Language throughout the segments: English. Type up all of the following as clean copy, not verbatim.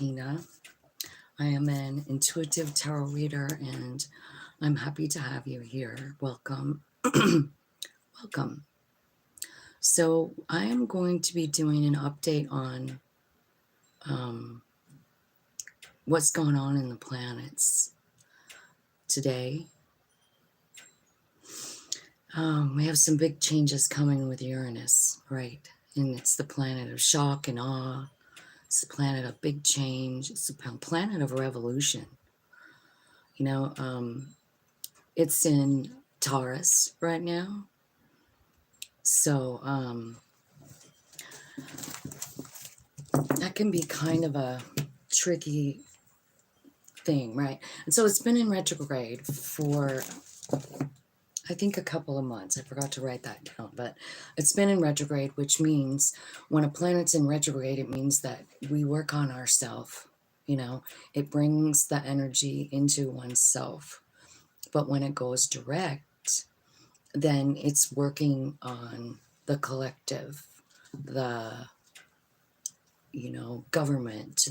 Tina. I am an intuitive tarot reader and I'm happy to have you here. Welcome. Welcome. So, I am going to be doing an update on what's going on in the planets today. We have some big changes coming with Uranus, right? And it's the planet of shock and awe. It's the planet of big change. It's the planet of revolution. You know, it's in Taurus right now. So that can be kind of a tricky thing, right? And so it's been in retrograde for, I think, a couple of months. I forgot to write that down, but it's been in retrograde, which means when a planet's in retrograde, it means that we work on ourselves. You know, it brings the energy into oneself. But when it goes direct, then it's working on the collective, the government,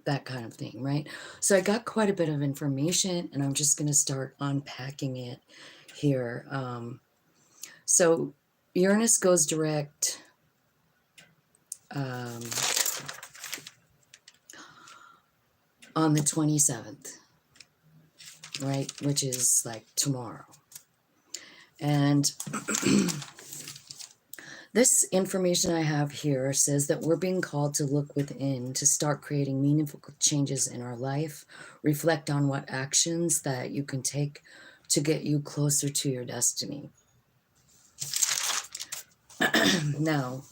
that kind of thing, right? So I got quite a bit of information and I'm just going to start unpacking it here. So Uranus goes direct on the 27th, right? Which is like tomorrow. And this information I have here says that we're being called to look within, to start creating meaningful changes in our life, reflect on what actions that you can take to get you closer to your destiny. Now,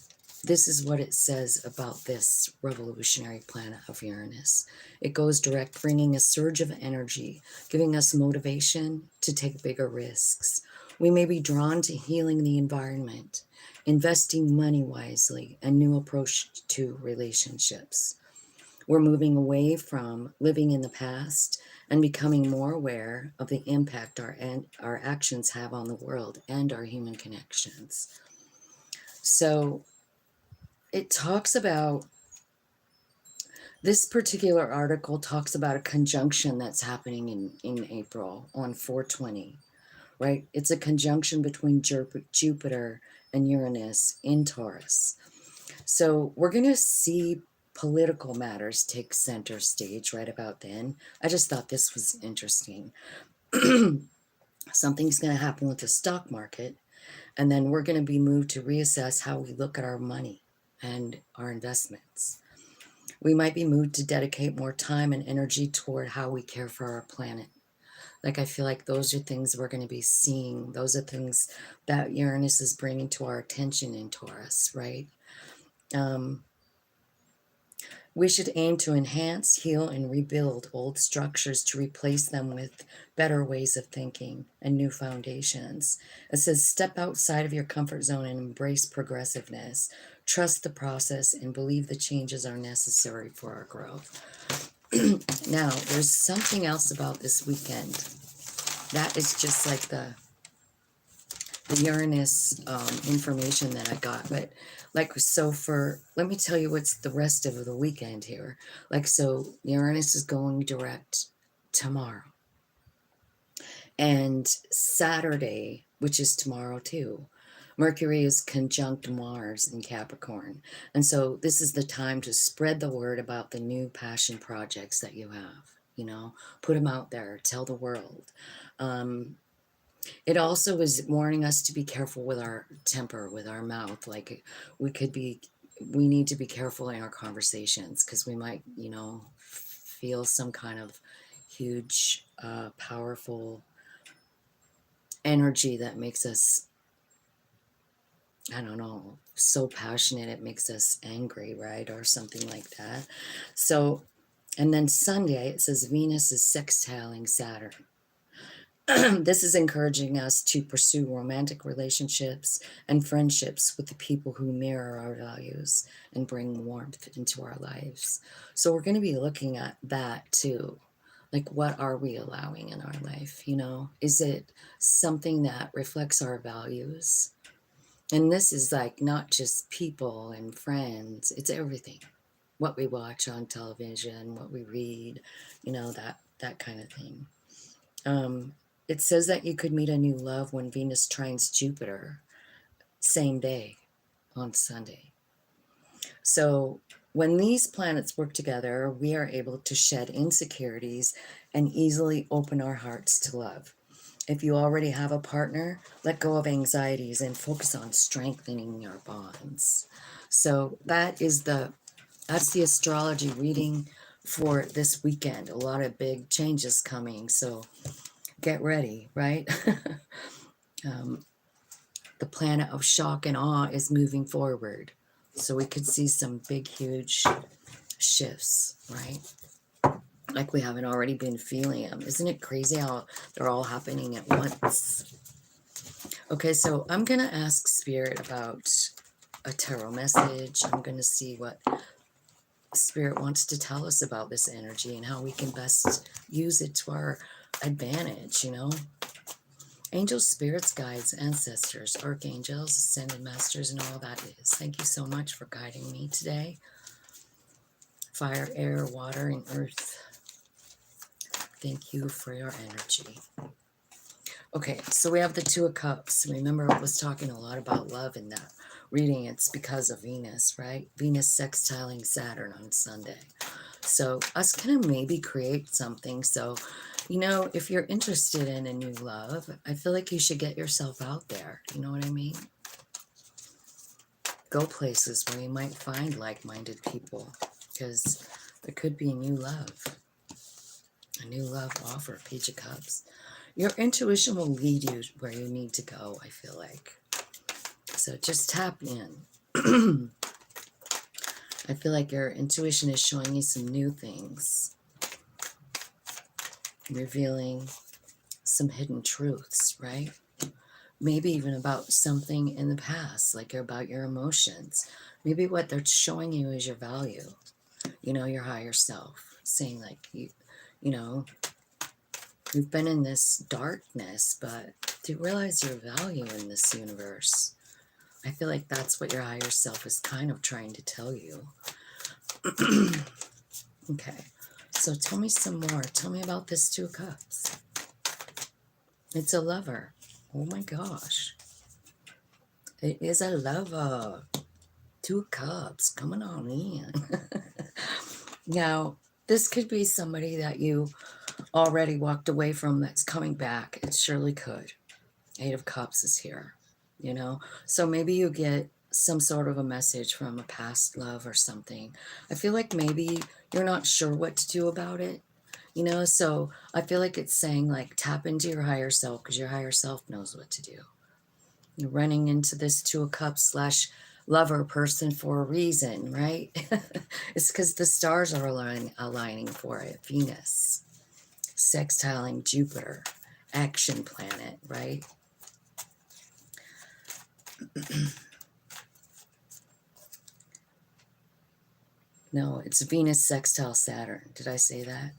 this is what it says about this revolutionary planet of Uranus. It goes direct, bringing a surge of energy, giving us motivation to take bigger risks. We may be drawn to healing the environment, investing money wisely, and new approach to relationships. We're moving away from living in the past and becoming more aware of the impact our actions have on the world and our human connections. So it talks about, this particular article talks about a conjunction that's happening in April on 4/20, right? It's a conjunction between Jupiter and Uranus in Taurus. So we're going to see political matters take center stage right about then. I just thought this was interesting. Something's going to happen with the stock market, and then we're going to be moved to reassess how we look at our money and our investments. We might be moved to dedicate more time and energy toward how we care for our planet. Like, I feel like those are things we're going to be seeing. Those are things that Uranus is bringing to our attention in Taurus, right? We should aim to enhance, heal, and rebuild old structures to replace them with better ways of thinking and new foundations. It says, step outside of your comfort zone and embrace progressiveness. Trust the process and believe the changes are necessary for our growth. Now, there's something else about this weekend. That is just like the Uranus information that I got. But like, so let me tell you what's the rest of the weekend here. Like, so Uranus is going direct tomorrow. And Saturday, which is tomorrow too, Mercury is conjunct Mars in Capricorn. And so this is the time to spread the word about the new passion projects that you have, put them out there, tell the world. It also is warning us to be careful with our temper, with our mouth. Like, we need to be careful in our conversations because we might, feel some kind of huge, powerful energy that makes us, I don't know, so passionate it makes us angry, right? Or something like that. So, and then Sunday, it says Venus is sextiling Saturn. This is encouraging us to pursue romantic relationships and friendships with the people who mirror our values and bring warmth into our lives. So we're going to be looking at that too. Like, what are we allowing in our life? Is it something that reflects our values? And this is like not just people and friends, it's everything. what we watch on television, what we read, that kind of thing. It says that you could meet a new love when Venus trines Jupiter, same day on Sunday. So when these planets work together, we are able to shed insecurities and easily open our hearts to love. If you already have a partner, let go of anxieties and focus on strengthening your bonds. So that's the astrology reading for this weekend. A lot of big changes coming, so get ready, right? The planet of shock and awe is moving forward. So we could see some big, huge shifts, right? Like we haven't already been feeling them. Isn't it crazy how they're all happening at once? Okay, so I'm going to ask Spirit about a tarot message. I'm going to see what Spirit wants to tell us about this energy and how we can best use it to our advantage, Angels, spirits, guides, ancestors, archangels, ascended masters, and all that is. Thank you so much for guiding me today. Fire, air, water, and earth. Thank you for your energy. Okay, so we have the Two of Cups. Remember, I was talking a lot about love in that reading. It's because of Venus, right? Venus sextiling Saturn on Sunday. So us can maybe create something. So, if you're interested in a new love, I feel like you should get yourself out there. You know what I mean? Go places where you might find like-minded people, because there could be a new love offer. Page of Cups. Your intuition will lead you where you need to go, I feel like. So just tap in. I feel like your intuition is showing you some new things, revealing some hidden truths, right? Maybe even about something in the past, like about your emotions. Maybe what they're showing you is your value, your higher self, saying like, you've been in this darkness, but do you realize your value in this universe? I feel like that's what your higher self is kind of trying to tell you. Okay, so tell me some more. Tell me about this Two of Cups. It's a lover. Oh my gosh. It is a lover. Two of Cups coming on in. Now, this could be somebody that you already walked away from that's coming back. It surely could. Eight of Cups is here, So maybe you get some sort of a message from a past love or something. I feel like maybe you're not sure what to do about it, So I feel like it's saying like tap into your higher self, because your higher self knows what to do. You're running into this Two of Cups / lover person for a reason, right? It's because the stars are aligning for it. Venus, sextiling Jupiter, action planet, right? No, it's Venus sextile Saturn. Did I say that?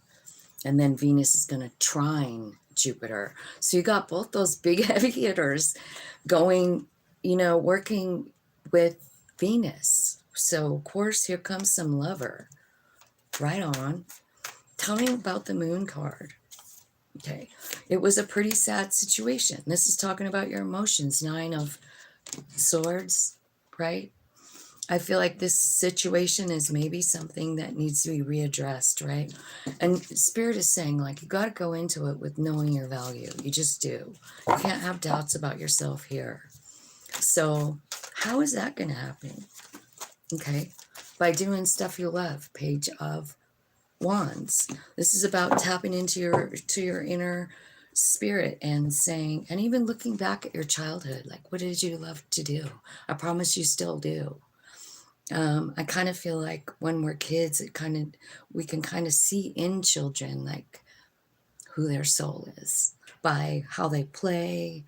And then Venus is going to trine Jupiter. So you got both those big heavy hitters going, working with Venus. So, of course, here comes some lover. Right on. Tell me about the moon card. Okay. It was a pretty sad situation. This is talking about your emotions. 9 of Swords, right? I feel like this situation is maybe something that needs to be readdressed, right? And Spirit is saying, like, you got to go into it with knowing your value. You just do. You can't have doubts about yourself here. So how is that going to happen? Okay. By doing stuff you love. Page of Wands. This is about tapping into your inner spirit and saying, and even looking back at your childhood, like, what did you love to do? I promise you still do. I kind of feel like when we're kids, we can kind of see in children like who their soul is by how they play,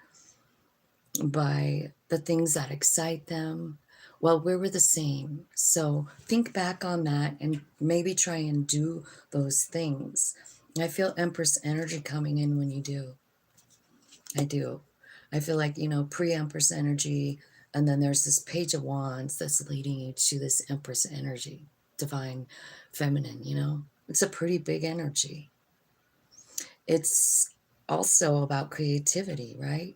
by the things that excite them. Well, we were the same. So think back on that and maybe try and do those things. I feel Empress energy coming in when you do. I do. I feel like, pre-Empress energy, and then there's this Page of Wands that's leading you to this Empress energy. divine feminine, you know? It's a pretty big energy. It's also about creativity, right?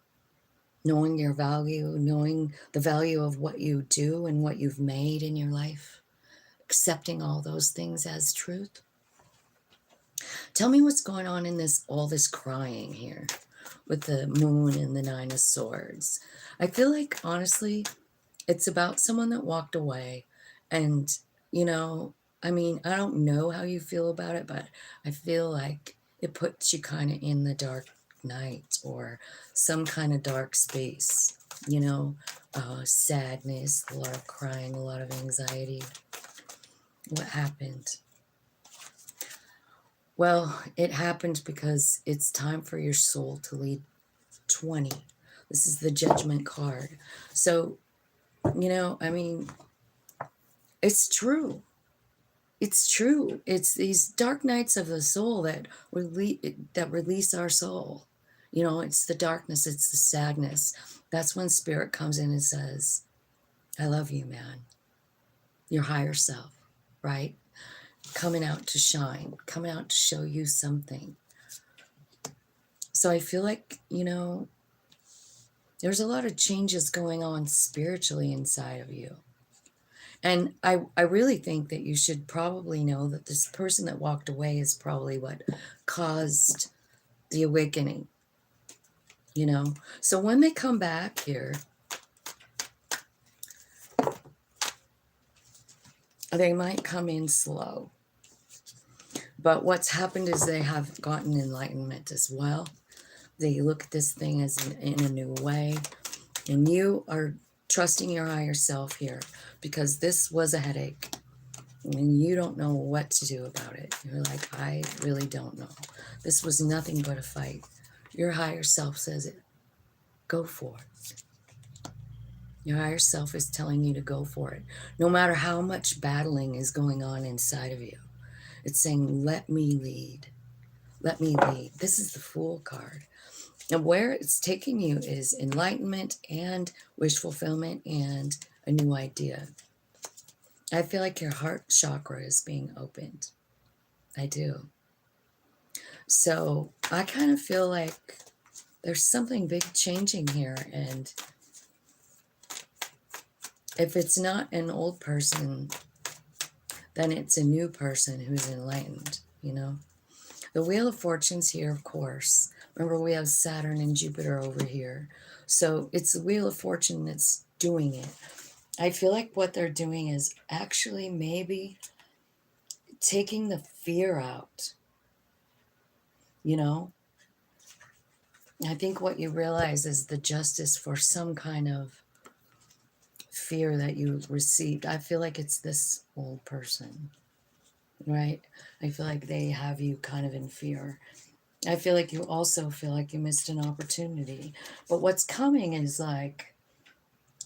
Knowing your value, knowing the value of what you do and what you've made in your life, accepting all those things as truth. Tell me what's going on in all this crying here with the moon and the 9 of swords. I feel like, honestly, it's about someone that walked away. And, you know, I mean, I don't know how you feel about it, but I feel like it puts you kind of in the dark night or some kind of dark space, you know, sadness, a lot of crying, a lot of anxiety. What happened? Well, it happened because it's time for your soul to lead 20. This is the judgment card. So, you know, I mean, it's true. It's true. It's these dark nights of the soul that release our soul. You know, it's the darkness, it's the sadness. That's when spirit comes in and says, I love you, man. Your higher self, right? Coming out to shine, coming out to show you something. So I feel like, you know, there's a lot of changes going on spiritually inside of you. And I really think that you should probably know that this person that walked away is probably what caused the awakening, you know? So when they come back here, they might come in slow. But what's happened is they have gotten enlightenment as well. They look at this thing as in a new way. And you are trusting your higher self here because this was a headache. And you don't know what to do about it. You're like, I really don't know. This was nothing but a fight. Your higher self says it. Go for it. Your higher self is telling you to go for it. No matter how much battling is going on inside of you. It's saying, let me lead. Let me lead. This is the Fool card. And where it's taking you is enlightenment and wish fulfillment and a new idea. I feel like your heart chakra is being opened. I do. So I kind of feel like there's something big changing here. And if it's not an old person, then it's a new person who's enlightened, you know? The Wheel of Fortune's here, of course. Remember, we have Saturn and Jupiter over here. So it's the Wheel of Fortune that's doing it. I feel like what they're doing is actually maybe taking the fear out, you know? I think what you realize is the justice for some kind of fear that you received. I feel like it's this old person, right? I feel like they have you kind of in fear. I feel like you also feel like you missed an opportunity. But what's coming is like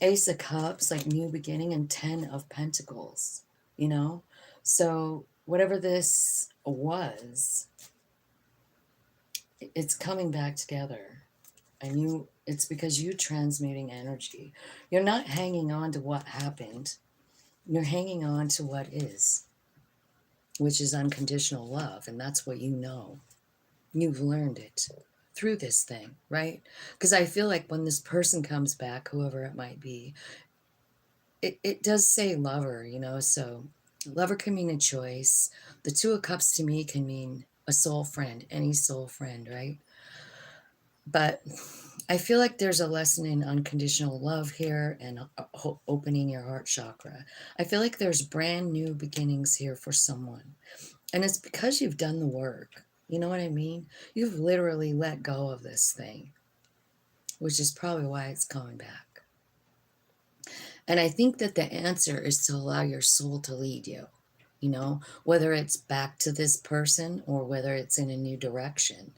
Ace of Cups, like new beginning, and 10 of Pentacles, you know? So whatever this was, it's coming back together. And it's because you're transmuting energy. You're not hanging on to what happened. You're hanging on to what is, which is unconditional love. And that's what you know. You've learned it through this thing, right? Because I feel like when this person comes back, whoever it might be, it does say lover, you know, so lover can mean a choice. The Two of Cups to me can mean a soul friend, any soul friend, right? But I feel like there's a lesson in unconditional love here and opening your heart chakra. I feel like there's brand new beginnings here for someone. And it's because you've done the work. You know what I mean? You've literally let go of this thing, which is probably why it's coming back. And I think that the answer is to allow your soul to lead you, you know, whether it's back to this person or whether it's in a new direction.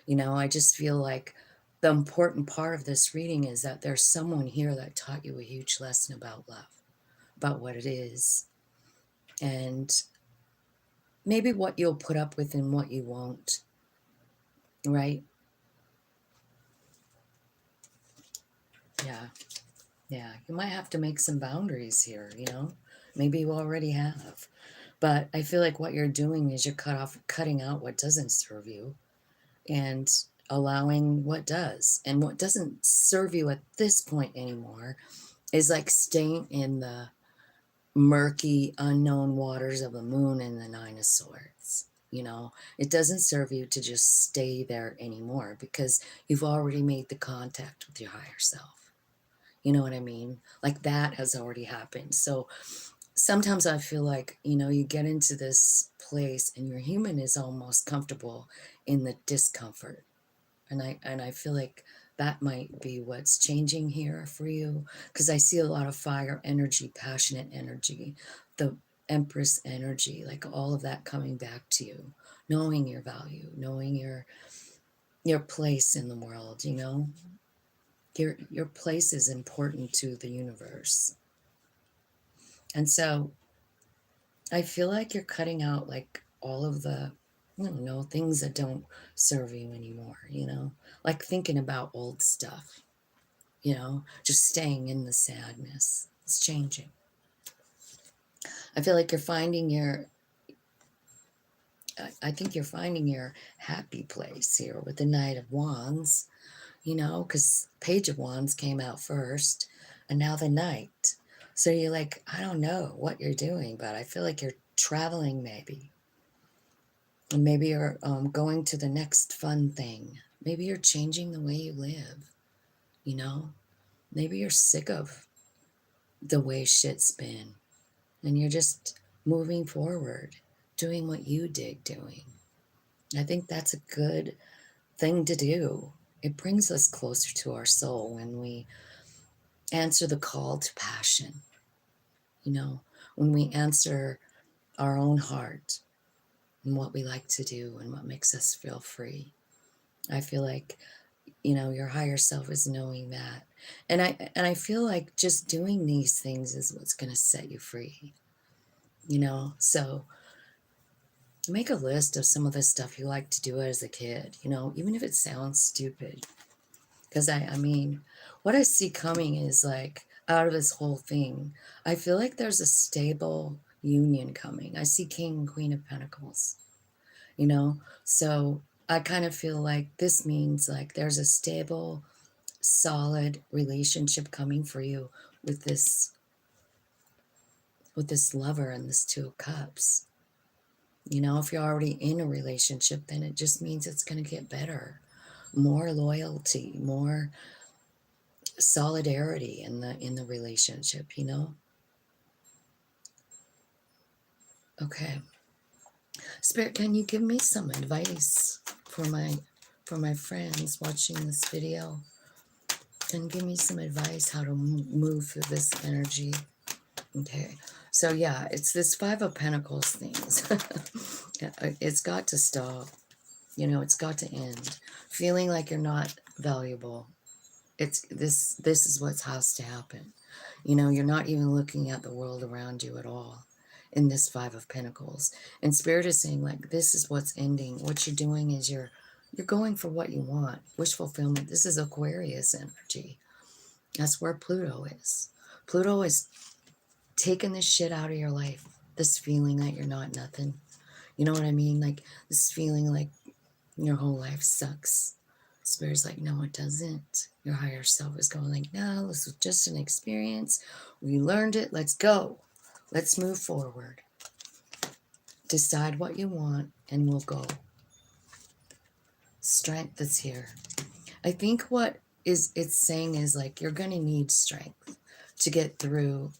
You know, I just feel like the important part of this reading is that there's someone here that taught you a huge lesson about love, about what it is, and maybe what you'll put up with and what you won't, right? Yeah. Yeah, you might have to make some boundaries here, you know? Maybe you already have. But I feel like what you're doing is you're cutting out what doesn't serve you and allowing what does. And what doesn't serve you at this point anymore is like staying in the murky, unknown waters of the moon and the Nine of Swords. You know, it doesn't serve you to just stay there anymore because you've already made the contact with your higher self. You know what I mean? Like that has already happened. So sometimes I feel like, you know, you get into this place and your human is almost comfortable in the discomfort. And I feel like that might be what's changing here for you, because I see a lot of fire energy, passionate energy, the Empress energy, like all of that coming back to you, knowing your value, knowing your place in the world, you know. Your place is important to the universe. And so I feel like you're cutting out like all of the, I don't know, things that don't serve you anymore, you know, like thinking about old stuff, you know, just staying in the sadness. It's changing. I feel like you're finding I think you're finding your happy place here with the Knight of Wands, you know, because Page of Wands came out first and now the Knight. So you're like, I don't know what you're doing, but I feel like you're traveling maybe. And maybe you're going to the next fun thing. Maybe you're changing the way you live, you know? Maybe you're sick of the way shit's been and you're just moving forward, doing what you dig doing. I think that's a good thing to do. It brings us closer to our soul when we answer the call to passion, you know, when we answer our own heart and what we like to do and what makes us feel free. I feel like, you know, your higher self is knowing that. And I feel like just doing these things is what's going to set you free, you know? So make a list of some of the stuff you like to do as a kid, you know, even if it sounds stupid. Because I mean, what I see coming is like out of this whole thing, I feel like there's a stable union coming. I see King and Queen of Pentacles, you know? So I kind of feel like this means like there's a stable, solid relationship coming for you with this lover and this Two of Cups. You know, if you're already in a relationship, then it just means it's going to get better. More loyalty, more solidarity in the relationship, you know? Okay. Spirit, can you give me some advice for my friends watching this video? And give me some advice how to move through this energy. Okay. So yeah, it's this Five of Pentacles things. It's got to stop. You know, it's got to end. Feeling like you're not valuable. It's this is what has to happen. You know, you're not even looking at the world around you at all in this Five of Pentacles. And Spirit is saying like this is what's ending. What you're doing is you're going for what you want. Wish fulfillment. This is Aquarius energy. That's where Pluto is. Pluto is taking this shit out of your life. This feeling that you're not nothing. You know what I mean? Like this feeling like your whole life sucks. Spirit's like, no, it doesn't. Your higher self is going like, no, this was just an experience. We learned it. Let's go. Let's move forward. Decide what you want and we'll go. Strength is here. I think what it's saying is like, you're going to need strength to get through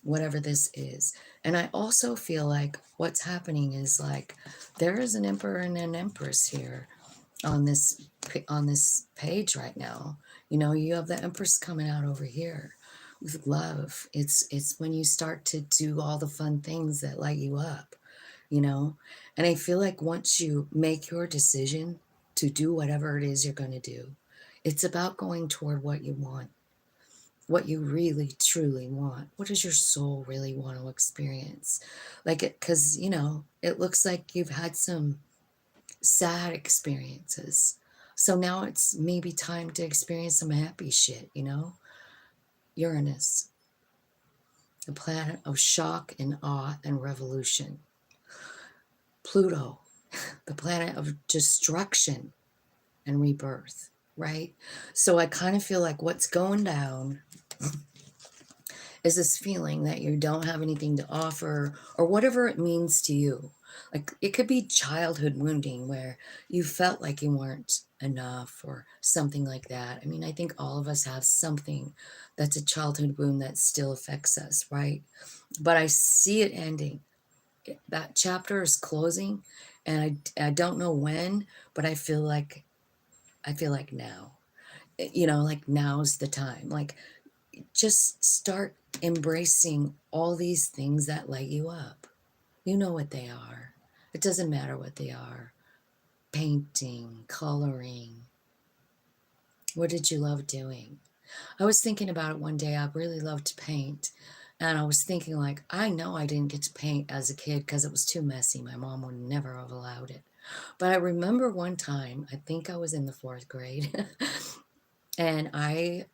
whatever this is. And I also feel like what's happening is like, there is an emperor and an empress here on this page right now. You know, you have the Empress coming out over here with love. It's when you start to do all the fun things that light you up, you know. And I feel like once you make your decision to do whatever it is you're going to do, it's about going toward what you want, what you really truly want. What does your soul really want to experience? Like it, because you know, it looks like you've had some sad experiences. So now it's maybe time to experience some happy shit, you know? Uranus. the planet of shock and awe and revolution. Pluto, the planet of destruction and rebirth, right? So I kind of feel like what's going down is this feeling that you don't have anything to offer or whatever it means to you. Like it could be childhood wounding where you felt like you weren't enough or something like that. I mean, I think all of us have something that's a childhood wound that still affects us, right? But I see it ending. That chapter is closing, and I don't know when, but I feel like now. Like now's the time. Like just start embracing all these things that light you up. You know what they are. It doesn't matter what they are. Painting, coloring. What did you love doing? I was thinking about it one day. I really loved to paint. And I was thinking, like, I know I didn't get to paint as a kid because it was too messy. My mom would never have allowed it. But I remember one time, I think I was in the fourth grade, and I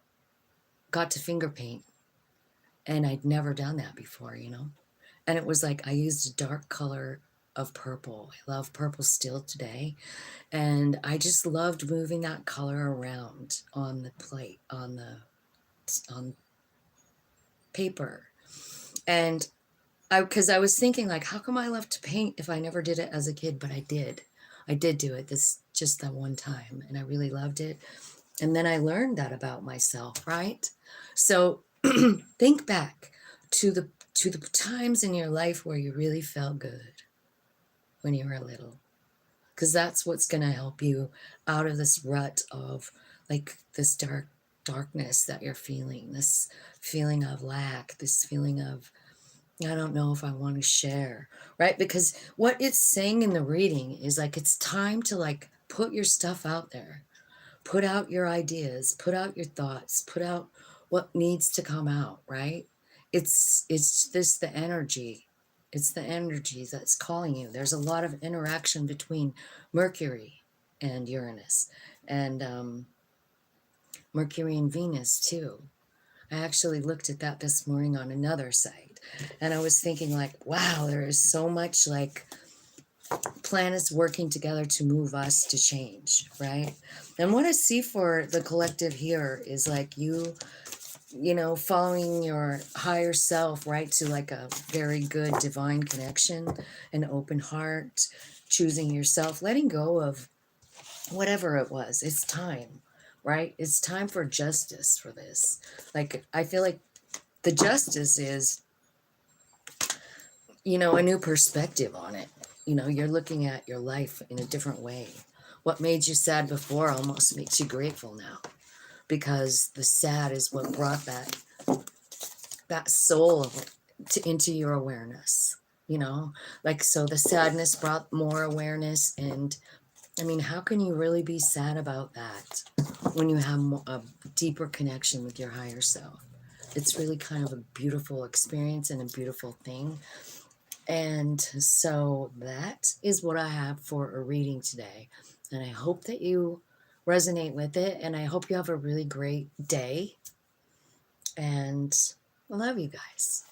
got to finger paint. And I'd never done that before. And it was like I used a dark color of purple. I love purple still today. And I just loved moving that color around on the plate, on paper. And because I was thinking, like, how come I love to paint if I never did it as a kid? But I did. I did do it just that one time, and I really loved it. And then I learned that about myself, right? So think back to the times in your life where you really felt good when you were little, because that's what's going to help you out of this rut of like this darkness that you're feeling, this feeling of lack, this feeling of I don't know if I want to share, right? Because what it's saying in the reading is like it's time to like put your stuff out there. Put out your ideas, put out your thoughts, put out what needs to come out, right? It's this the energy. It's the energy that's calling you. There's a lot of interaction between Mercury and Uranus, and Mercury and Venus too. I actually looked at that this morning on another site, and I was thinking like, wow, there is so much like planets working together to move us to change, right? And what I see for the collective here is like following your higher self, right, to like a very good divine connection, an open heart, choosing yourself, letting go of whatever it was. It's time, right? It's time for justice for this. Like, I feel like the justice is a new perspective on it. You're looking at your life in a different way. What made you sad before almost makes you grateful now, because the sad is what brought that soul into your awareness. Like, so the sadness brought more awareness. And I mean, how can you really be sad about that when you have a deeper connection with your higher self? It's really kind of a beautiful experience and a beautiful thing. And so that is what I have for a reading today. And I hope that you resonate with it. And I hope you have a really great day. And I love you guys.